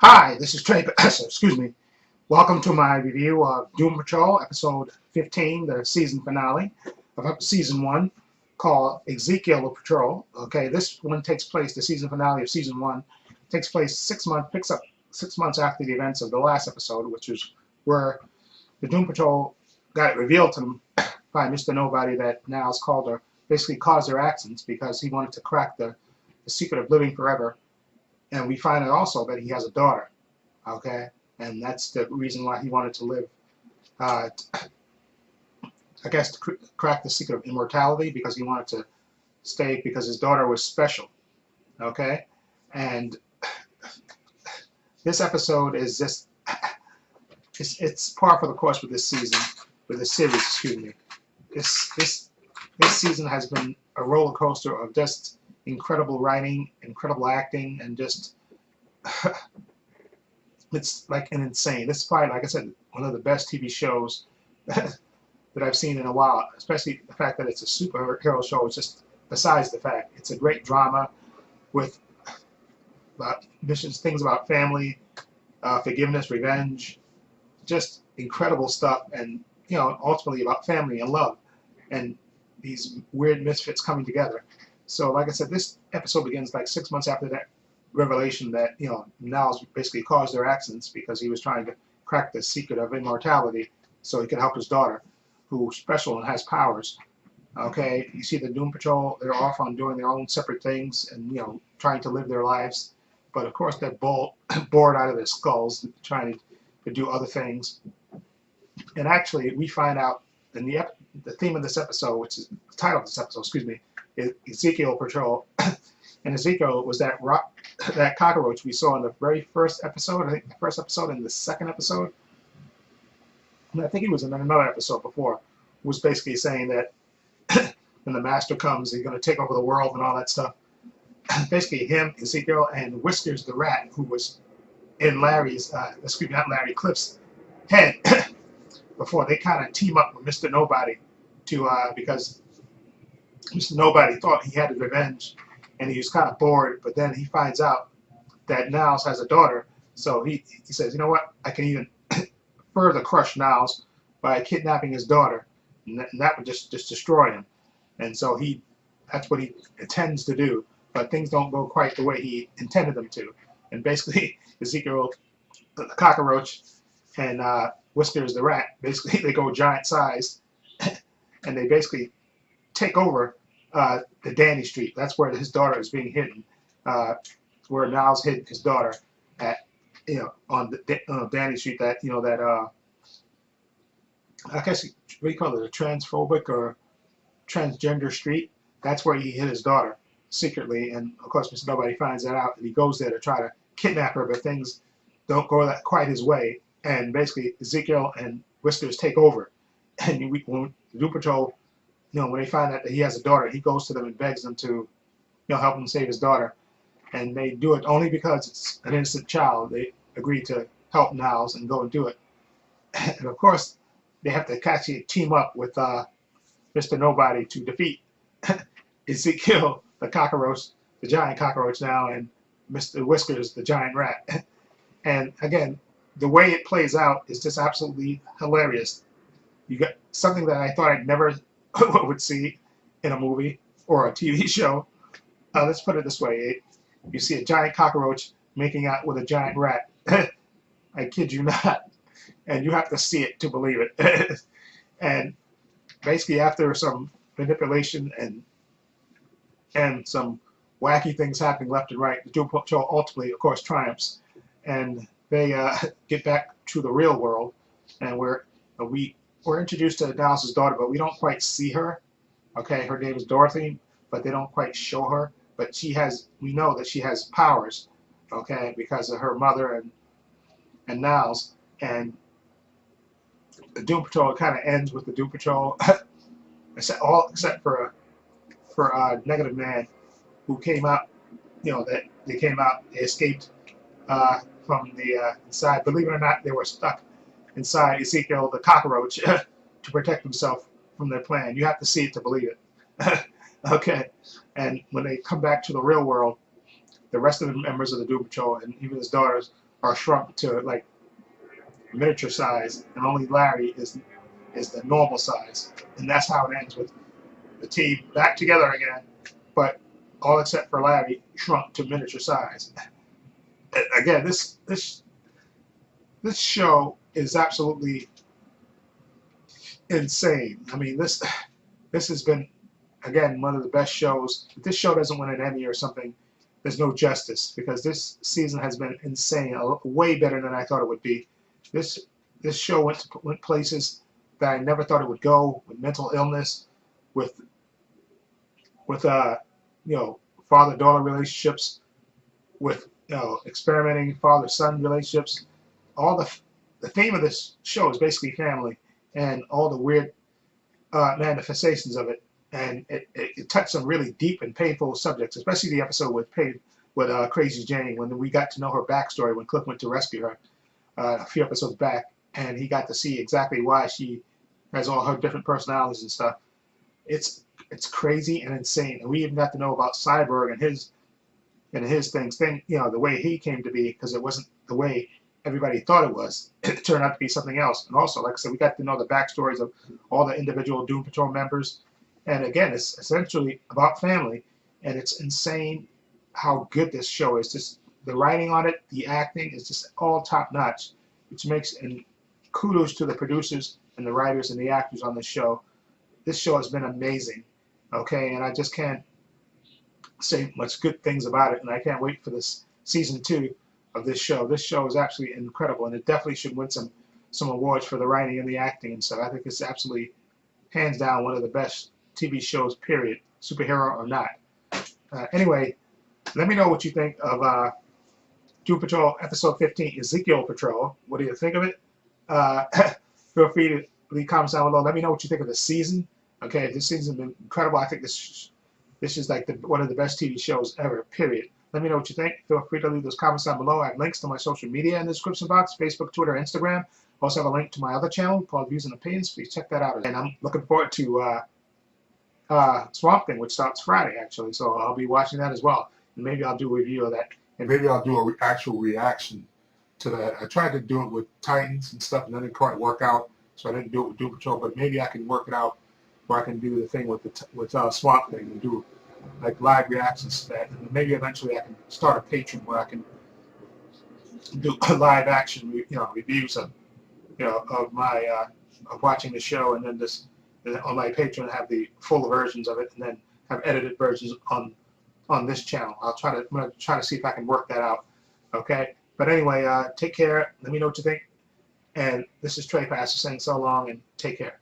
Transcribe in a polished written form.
Hi, this is Trey. Excuse me. Welcome to my review of Doom Patrol, episode 15, the season finale of season 1, called Ezekiel Patrol. Okay, this one takes place, the season finale of season 1 takes place picks up 6 months after the events of the last episode, which is where the Doom Patrol got it revealed to them by Mr. Nobody that Niles called her, basically caused their accidents because he wanted to crack the secret of living forever. And we find out also that he has a daughter, okay? And that's the reason why he wanted to live, I guess, to crack the secret of immortality, because he wanted to stay, because his daughter was special, okay? And this episode is just, it's par for the course with this season, with this series, excuse me. This season has been a roller coaster of just incredible writing, incredible acting, and just it's like an insane. This is probably, like I said, one of the best TV shows that I've seen in a while. Especially the fact that it's a superhero show. It's just besides the fact it's a great drama with missions, things about family, forgiveness, revenge, just incredible stuff, and ultimately about family and love, and these weird misfits coming together. So, like I said, this episode begins like 6 months after that revelation that, Niles basically caused their accidents because he was trying to crack the secret of immortality so he could help his daughter, who's special and has powers. Okay, you see the Doom Patrol, they're off on doing their own separate things and, trying to live their lives. But, of course, they're bored out of their skulls trying to do other things. And actually, we find out in the theme of this episode, which is the title of this episode, excuse me, is Ezekiel Patrol. And Ezekiel was that cockroach we saw in the very first episode. I think the first episode and the second episode. And I think he was in another episode before. Was basically saying that when the master comes, he's going to take over the world and all that stuff. Basically, him, Ezekiel, and Whiskers the rat, who was in Cliff's head before they kind of team up with Mr. Nobody because Mr. Nobody thought he had his revenge, and he was kind of bored, but then he finds out that Niles has a daughter, so he says, you know what, I can even further crush Niles by kidnapping his daughter, and that would just destroy him. And so that's what he intends to do, but things don't go quite the way he intended them to. And basically, Ezekiel, the cockroach, and Whiskers the rat, basically they go giant size, and they basically take over the Danny Street. That's where his daughter is being hidden. Where Niles hid his daughter at, on the Danny Street. That I guess what do you call it, a transphobic or transgender street. That's where he hid his daughter secretly, and of course Mr. Nobody finds that out, and he goes there to try to kidnap her, but things don't go that quite his way, and basically Ezekiel and Whiskers take over. And when the Doom Patrol, when they find out that he has a daughter, he goes to them and begs them to, help him save his daughter. And they do it only because it's an innocent child. They agree to help Niles and go and do it. And of course, they have to actually team up with Mr. Nobody to defeat Ezekiel, the cockroach, the giant cockroach now, and Mr. Whiskers, the giant rat. And again, the way it plays out is just absolutely hilarious. You got something that I thought I'd never would see in a movie or a TV show. Let's put it this way. You see a giant cockroach making out with a giant rat. I kid you not. And you have to see it to believe it. And basically after some manipulation and some wacky things happening left and right, the Doom Patrol ultimately, of course, triumphs. And they get back to the real world. And we're introduced to Niles' daughter, but we don't quite see her. Okay, her name is Dorothy, but they don't quite show her. But we know that she has powers, okay, because of her mother and Niles. And the Doom Patrol kind of ends with the Doom Patrol, except for Negative Man, who came out. That they came out, they escaped from the inside. Believe it or not, they were stuck inside Ezekiel, the cockroach, to protect himself from their plan. You have to see it to believe it. Okay. And when they come back to the real world, the rest of the members of the Doom Patrol and even his daughters are shrunk to like miniature size, and only Larry is the normal size, and that's how it ends with the team back together again, but all except for Larry shrunk to miniature size. Again, this show is absolutely insane. I mean, this has been, again, one of the best shows. If this show doesn't win an Emmy or something, there's no justice, because this season has been insane, way better than I thought it would be. This show went places that I never thought it would go, with mental illness, with you know, father-daughter relationships, with, you know, experimenting father-son relationships. All the theme of this show is basically family and all the weird manifestations of it. And it touched some really deep and painful subjects, especially the episode with Crazy Jane, when we got to know her backstory when Cliff went to rescue her a few episodes back, and he got to see exactly why she has all her different personalities and stuff. It's crazy and insane, and we even got to know about Cyborg and his things, you know, the way he came to be, because it wasn't the way everybody thought it was. It turned out to be something else. And also, like I said, we got to know the backstories of all the individual Doom Patrol members. And again, it's essentially about family, and it's insane how good this show is. Just the writing on it, the acting is just all top notch, which makes, and kudos to the producers and the writers and the actors on this show. This show has been amazing, okay, and I just can't say much good things about it, and I can't wait for this season 2 of this show. This show is absolutely incredible, and it definitely should win some awards for the writing and the acting and stuff. I think it's absolutely, hands down, one of the best TV shows, period, superhero or not. Anyway, let me know what you think of Doom Patrol episode 15, Ezekiel Patrol. What do you think of it? Feel free to leave comments down below. Let me know what you think of the season. Okay, this season's been incredible. I think this is like one of the best TV shows ever, period. Let me know what you think. Feel free to leave those comments down below. I have links to my social media in the description box, Facebook, Twitter, Instagram. Also have a link to my other channel called Views and Opinions. Please check that out. And I'm looking forward to Swamp Thing, which starts Friday, actually. So I'll be watching that as well. And maybe I'll do a review of that. And maybe I'll do an actual reaction to that. I tried to do it with Titans and stuff, and that didn't quite work out. So I didn't do it with Doom Patrol. But maybe I can work it out where I can do the thing with Swamp Thing and do like live reactions to that. And maybe eventually I can start a Patreon where I can do live action, reviews of, of my of watching the show, and then just on my Patreon have the full versions of it, and then have edited versions on this channel. I'm gonna try to see if I can work that out. Okay. But anyway, take care. Let me know what you think. And this is Trey Pastor saying so long, and take care.